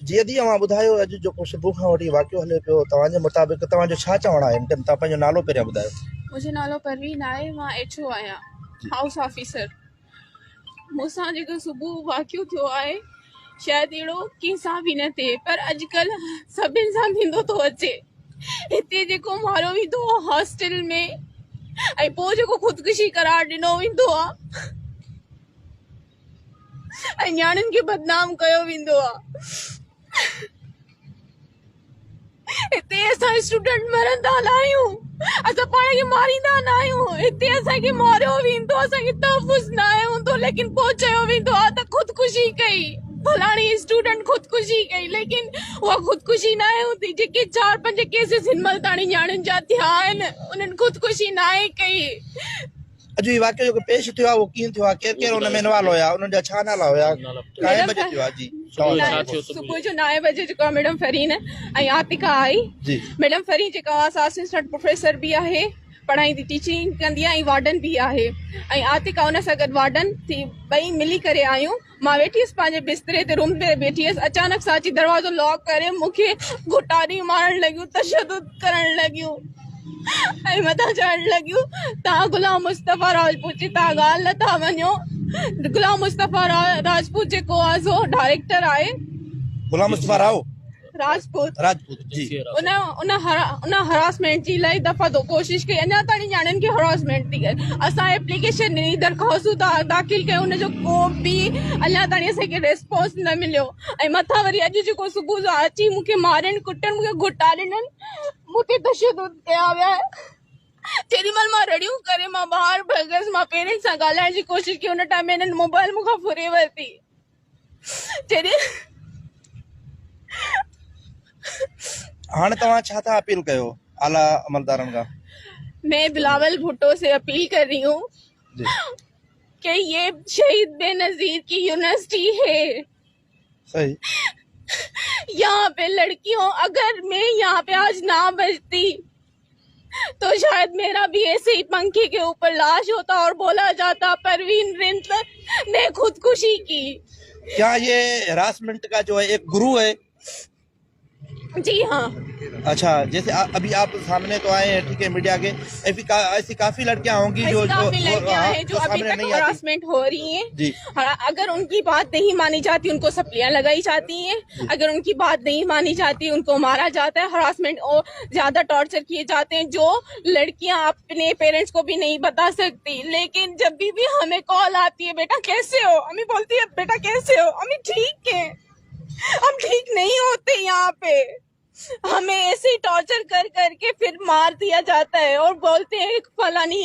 जीअं दी मां ॿुधायो अॼु जेको सुबुह खां वठी वाक़ियो हले पियो तव्हांजे मुताबिक़ तव्हांजो छा चवणु आहे हिन टाइम तव्हां पंहिंजो नालो पहिरियां ॿुधायो। मुंहिंजो नालो परवीन आहे, मां एचओ आहियां, हाउस ऑफिसर। मूंसां जेको सुबुह वाक़ियो थियो आहे शायदि अहिड़ो कंहिंसां बि न थिए, पर अॼुकल्ह सभिनि सां थींदो थो अचे। हिते जेको मारियो वेंदो आहे हॉस्टल में, ऐं पोइ जेको ख़ुदकुशी करार ॾिनो वेंदो आहे ऐं न्याणियुनि खे बदनाम कयो वेंदो आहे। हिते असां स्टूडेंट मरंदा न आहियूं, असां पाण खे मारींदा न आहियूं। हिते असांखे मारियो वेंदो, असांखे तहफ़ुज़ न आहे हूंदो, लेकिन पोइ चयो वेंदो आहे त ख़ुदकुशी कई, फलाणी स्टूडेंट ख़ुदकुशी कई, लेकिन उहा ख़ुदकुशी न आहे हूंदी। जेके 4-5 केसिस हिन महिल ताणी न्याणियुनि जा थिया आहिनि उन्हनि ख़ुदकुशी न आहे कई। अॼु हीउ वाक़ियो जेको पेश थियो आहे उहो कीअं थियो आहे, केरु केरु हुन में इन्वॉल्व हुया, उन्हनि जा छा नाला हुया, काएं बजे थियो आहे? जी सुबुह जो 9 बजे जेको आहे मैडम फरीन ऐं आतिका आई। मैडम फरीन जेका असिस्टेंट प्रोफेसर बि आहे, पढ़ाईंदी टीचिंग कंदी आहे, ऐं वार्डन बि आहे, ऐं आतिका हुन सां गॾु वार्डन थी ॿई मिली करे आहियूं। मां वेठी हुअसि पंहिंजे बिस्तरे ते, रूम ते वेठी हुअसि, अचानक सां अची दरवाज़ो लॉक करे मूंखे घुटारी मारण लॻियूं, तशदुद करण लॻियूं ऐं मथां चढ़ण लॻियूं तव्हां गुलाम मुस्तफ़ा राजपूत जी तव्हां ॻाल्हि नथा मञो। गुलाम मुस्तफ़ा राजपूत जेको आहे सो डायरेक्टर आहे, गुलाम मुस्तफ़ा राजपूत जी। उन हरासमेंट जी इलाही दफ़ा कोशिशि कई, अञा ताईं न्याणियुनि खे हरासमेंट थी करे। असां एप्लीकेशन ॾिनी, दरख़्वास्तूं दाख़िल कयूं, उनजो को बि अञा ताईं असांखे रिस्पॉन्स न मिलियो। ऐं मथां वरी अॼु जेको सुबुह जो अची मूंखे मारनि कुटनि, मूंखे घुटारिनि, मूंखे तशदुद कया विया। जेॾी महिल मां रड़ियूं करे मां ॿाहिरि भॻसि, मां पेरेंट्स सां ॻाल्हाइण जी कोशिशि कई, हुन टाइम में हिननि मोबाइल मूंखां फुरे वरिती। हाणे तव्हां छा था अपील कयो आला अमलदारनि खां? मैं बिलावल भुट्टो से अपील कर रही हूँ कि ये शहीद बेनजीर की यूनिवर्सिटी है। सही। यहाँ पे लड़कियों, अगर मैं यहाँ पे आज ना बचती तो शायद मेरा भी ऐसे ही पंखे के ऊपर लाश होता और बोला जाता परवीन रिंद ने खुदकुशी की। क्या ये हरासमेंट का जो है एक गुरु है? जी हाँ। अच्छा, जैसे अभी आप सामने तो आए हैं, ठीक है, मीडिया के, ऐसी काफी लड़कियां होंगी जो अभी तक हरासमेंट हो रही हैं जी। अगर उनकी बात नहीं मानी जाती उनको सप्लियां लगाई जाती हैं, अगर उनकी बात नहीं मानी जाती उनको मारा जाता है, हरासमेंट और ज्यादा टॉर्चर किए जाते हैं, जो लड़कियां अपने पेरेंट्स को भी नहीं बता सकती। लेकिन जब भी हमें कॉल आती है, बेटा कैसे हो, अम्मी बोलती है बेटा कैसे हो, अम्मी ठीक है, हम ठीक नहीं होते, यहाँ पे हमें ऐसे ही टॉर्चर कर करके फिर मार दिया जाता है और बोलते हैं फलानी